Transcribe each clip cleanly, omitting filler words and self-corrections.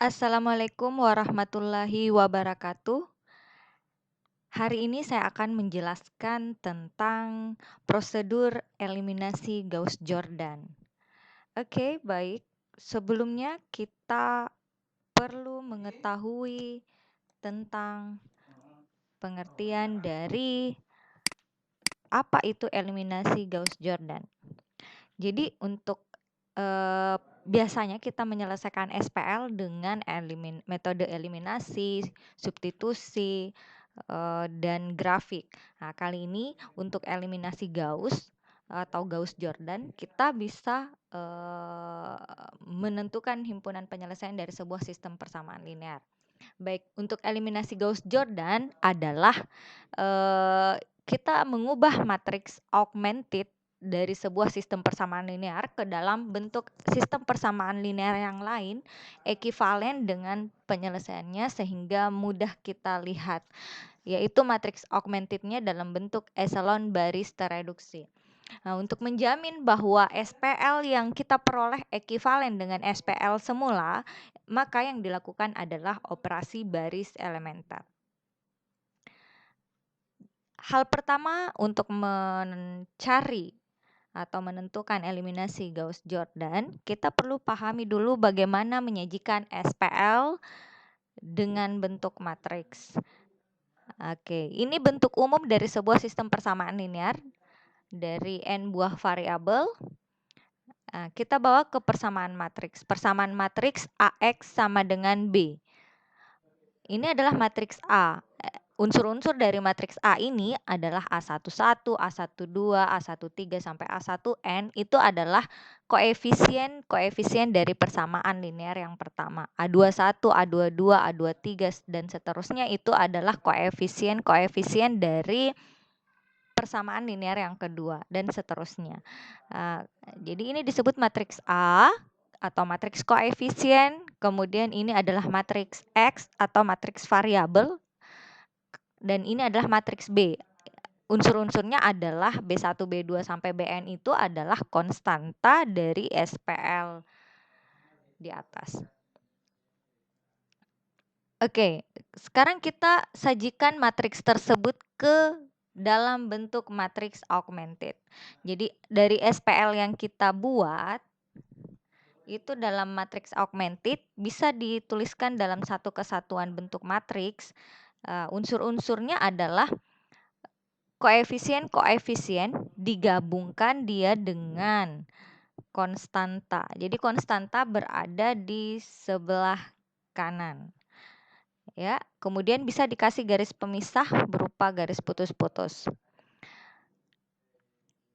Assalamualaikum warahmatullahi wabarakatuh. Hari ini saya akan menjelaskan tentang prosedur eliminasi Gauss-Jordan. Oke, baik. Sebelumnya kita perlu mengetahui tentang pengertian dari apa itu eliminasi Gauss-Jordan. Jadi untuk biasanya kita menyelesaikan SPL dengan metode eliminasi, substitusi, dan grafik. Nah, kali ini untuk eliminasi Gauss atau Gauss-Jordan, kita bisa menentukan himpunan penyelesaian dari sebuah sistem persamaan linear. Baik, untuk eliminasi Gauss-Jordan adalah kita mengubah matriks augmented dari sebuah sistem persamaan linear ke dalam bentuk sistem persamaan linear yang lain ekivalen dengan penyelesaiannya sehingga mudah kita lihat, yaitu matriks augmentednya dalam bentuk eselon baris tereduksi. Nah, untuk menjamin bahwa SPL yang kita peroleh ekivalen dengan SPL semula, maka yang dilakukan adalah operasi baris elementer. Hal pertama untuk mencari atau menentukan eliminasi Gauss-Jordan, kita perlu pahami dulu bagaimana menyajikan SPL dengan bentuk matriks. Oke, ini bentuk umum dari sebuah sistem persamaan linear dari n buah variabel. Nah, kita bawa ke persamaan matriks. Persamaan matriks AX sama dengan B. Ini adalah matriks A. Unsur-unsur dari matriks A ini adalah A11, A12, A13 sampai A1N. Itu adalah koefisien dari persamaan linear yang pertama. A21, A22, A23 dan seterusnya itu adalah koefisien dari persamaan linear yang kedua dan seterusnya. Jadi ini disebut matriks A atau matriks koefisien, kemudian ini adalah matriks X atau matriks variabel, dan ini adalah matriks B. Unsur-unsurnya adalah B1, B2 sampai Bn itu adalah konstanta dari SPL di atas. Oke, sekarang kita sajikan matriks tersebut ke dalam bentuk matriks augmented. Jadi dari SPL yang kita buat itu dalam matriks augmented bisa dituliskan dalam satu kesatuan bentuk matriks. Unsur-unsurnya adalah koefisien digabungkan dia dengan konstanta. Jadi konstanta berada di sebelah kanan. Ya, kemudian bisa dikasih garis pemisah berupa garis putus-putus.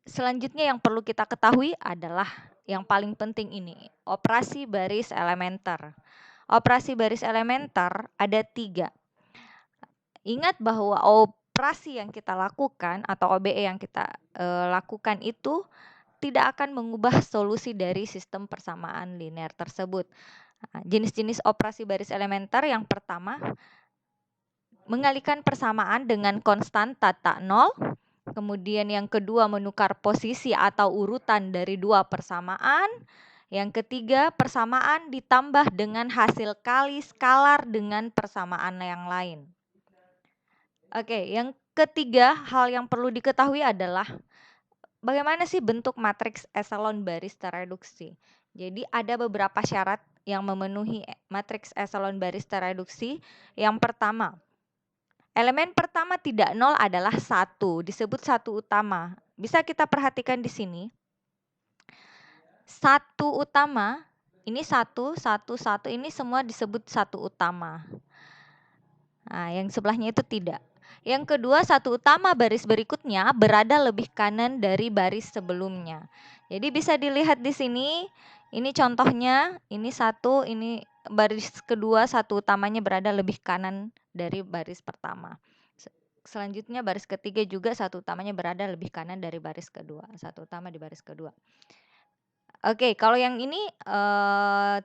Selanjutnya yang perlu kita ketahui adalah yang paling penting ini, operasi baris elementer. Operasi baris elementer ada 3. Ingat bahwa operasi yang kita lakukan atau OBE yang kita lakukan itu tidak akan mengubah solusi dari sistem persamaan linear tersebut. Jenis-jenis operasi baris elementer yang pertama, mengalihkan persamaan dengan konstanta tak nol. Kemudian yang kedua, menukar posisi atau urutan dari dua persamaan. Yang ketiga, persamaan ditambah dengan hasil kali skalar dengan persamaan yang lain. Oke, yang ketiga hal yang perlu diketahui adalah bagaimana sih bentuk matriks eselon baris tereduksi. Jadi ada beberapa syarat yang memenuhi matriks eselon baris tereduksi. Yang pertama, elemen pertama tidak nol adalah 1, disebut satu utama. Bisa kita perhatikan di sini. Satu utama, ini 1, 1, 1, ini semua disebut satu utama. Nah, yang sebelahnya itu tidak. Yang kedua, satu utama baris berikutnya berada lebih kanan dari baris sebelumnya. Jadi bisa dilihat di sini, ini contohnya, ini 1, ini baris kedua, satu utamanya berada lebih kanan dari baris pertama. Selanjutnya baris ketiga juga satu utamanya berada lebih kanan dari baris kedua, satu utama di baris kedua. Oke, kalau yang ini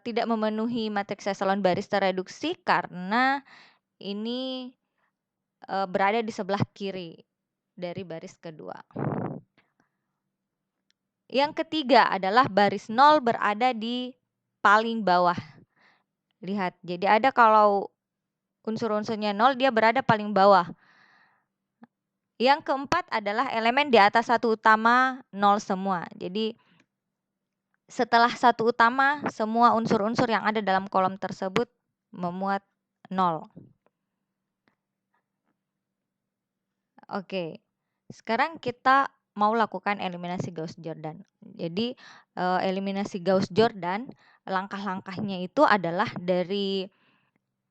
tidak memenuhi matriks eselon baris tereduksi karena ini berada di sebelah kiri dari baris kedua. Yang ketiga adalah baris nol berada di paling bawah. Lihat, jadi ada kalau unsur-unsurnya 0, dia berada paling bawah. Yang keempat adalah elemen di atas satu utama 0 semua. Jadi setelah satu utama, semua unsur-unsur yang ada dalam kolom tersebut memuat 0. Oke, sekarang kita mau lakukan eliminasi Gauss-Jordan. Jadi eliminasi Gauss-Jordan, langkah-langkahnya itu adalah dari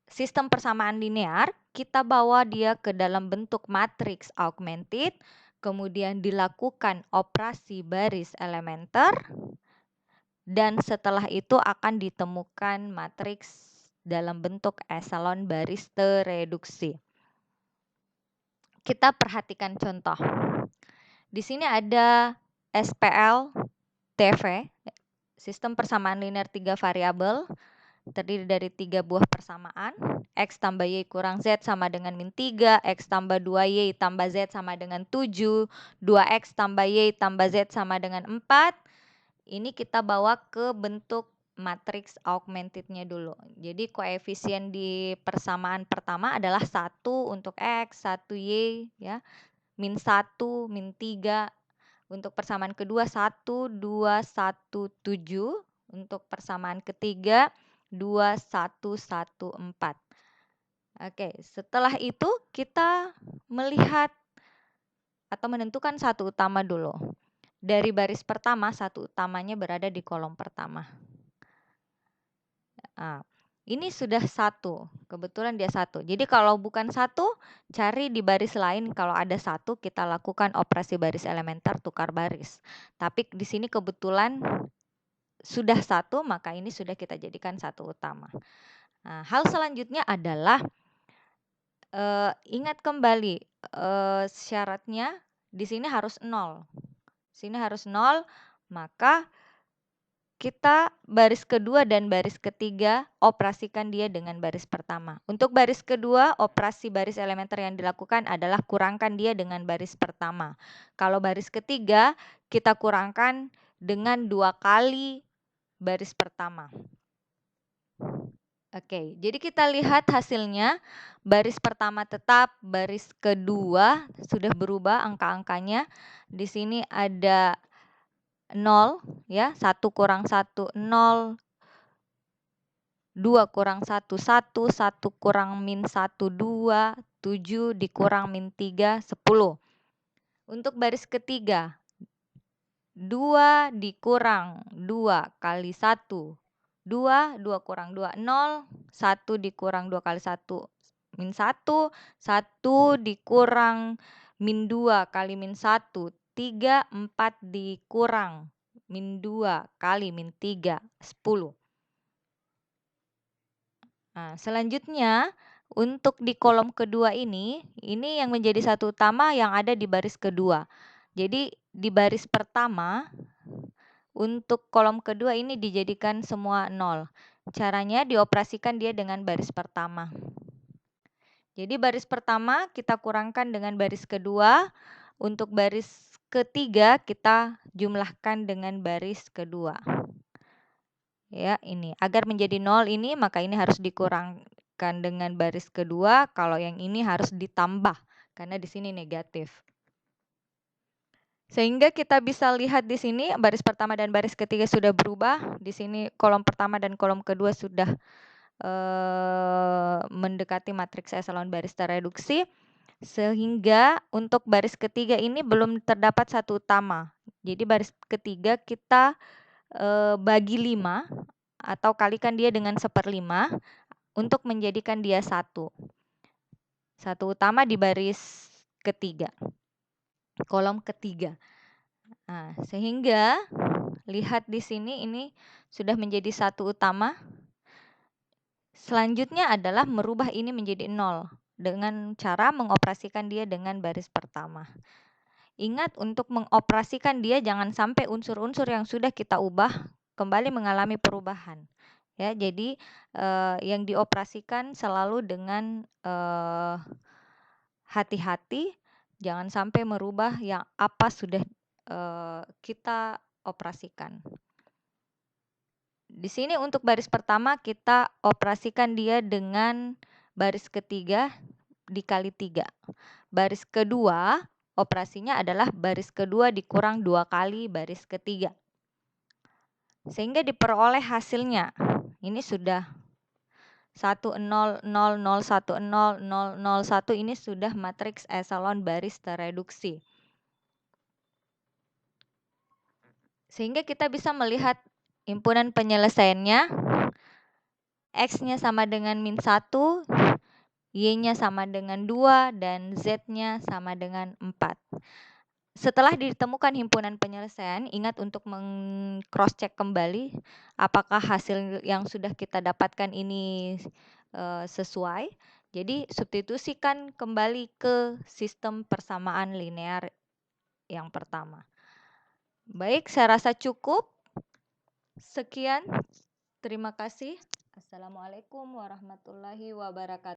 sistem persamaan linear, kita bawa dia ke dalam bentuk matriks augmented, kemudian dilakukan operasi baris elementer, dan setelah itu akan ditemukan matriks dalam bentuk eselon baris tereduksi. Kita perhatikan contoh. Di sini ada SPL TV, sistem persamaan linear 3 variabel, terdiri dari 3 buah persamaan, X tambah Y kurang Z sama dengan min 3, X tambah 2Y tambah Z sama dengan 7, 2X tambah Y tambah Z sama dengan 4. Ini kita bawa ke bentuk matriks augmentednya dulu. Jadi koefisien di persamaan pertama adalah 1 untuk X, 1Y, ya, min 1, min 3. Untuk persamaan kedua 1, 2, 1, 7. Untuk persamaan ketiga 2, 1, 1, 4. Oke, setelah itu kita melihat atau menentukan satu utama dulu. Dari baris pertama, satu utamanya berada di kolom pertama. Nah, ini sudah 1, kebetulan dia 1. Jadi kalau bukan 1, cari di baris lain. Kalau ada 1, kita lakukan operasi baris elementer tukar baris. Tapi di sini kebetulan sudah 1, maka ini sudah kita jadikan satu utama. Nah, hal selanjutnya adalah ingat kembali syaratnya di sini harus 0. Sini harus 0, maka kita baris kedua dan baris ketiga operasikan dia dengan baris pertama. Untuk baris kedua, operasi baris elementer yang dilakukan adalah kurangkan dia dengan baris pertama. Kalau baris ketiga, kita kurangkan dengan 2 kali baris pertama. Oke, jadi kita lihat hasilnya. Baris pertama tetap, baris kedua sudah berubah angka-angkanya. Di sini ada 0, ya, 1 kurang 1, 0, 2 kurang 1, 1, 1 kurang min 1, 2, 7 dikurang min 3, 10. Untuk baris ketiga, 2 dikurang 2 kali 1, 2, 2 kurang 2, 0, 1 dikurang 2 kali 1, min 1, 1 dikurang min 2 kali min 1, 3, 4 dikurang min 2 kali min 3, 10. Nah, selanjutnya untuk di kolom kedua ini yang menjadi satu utama yang ada di baris kedua. Jadi di baris pertama, untuk kolom kedua ini dijadikan semua 0. Caranya dioperasikan dia dengan baris pertama. Jadi baris pertama kita kurangkan dengan baris kedua. Untuk baris ketiga kita jumlahkan dengan baris kedua. Ya, ini. Agar menjadi 0 ini, maka ini harus dikurangkan dengan baris kedua. Kalau yang ini harus ditambah, karena di sini negatif. Sehingga kita bisa lihat di sini baris pertama dan baris ketiga sudah berubah. Di sini kolom pertama dan kolom kedua sudah mendekati matriks eselon baris tereduksi. Sehingga untuk baris ketiga ini belum terdapat satu utama. Jadi baris ketiga kita bagi 5 atau kalikan dia dengan 1/5 untuk menjadikan dia 1. Satu utama di baris ketiga, kolom ketiga. Nah, sehingga lihat di sini ini sudah menjadi satu utama. Selanjutnya adalah merubah ini menjadi 0 dengan cara mengoperasikan dia dengan baris pertama. Ingat, untuk mengoperasikan dia jangan sampai unsur-unsur yang sudah kita ubah kembali mengalami perubahan. Ya, jadi yang dioperasikan selalu dengan hati-hati, jangan sampai merubah yang apa sudah kita operasikan. Di sini untuk baris pertama kita operasikan dia dengan baris ketiga dikali 3. Baris kedua operasinya adalah baris kedua dikurang 2 kali baris ketiga. Sehingga diperoleh hasilnya. Ini sudah 1 0 0 0 1 0 0 0 1 ini sudah matriks eselon baris tereduksi. Sehingga kita bisa melihat himpunan penyelesaiannya. X-nya sama dengan min 1, Y-nya sama dengan 2, dan Z-nya sama dengan 4. Setelah ditemukan himpunan penyelesaian, ingat untuk meng-cross-check kembali apakah hasil yang sudah kita dapatkan ini sesuai. Jadi substitusikan kembali ke sistem persamaan linear yang pertama. Baik, saya rasa cukup. Sekian, terima kasih. Assalamualaikum warahmatullahi wabarakatuh.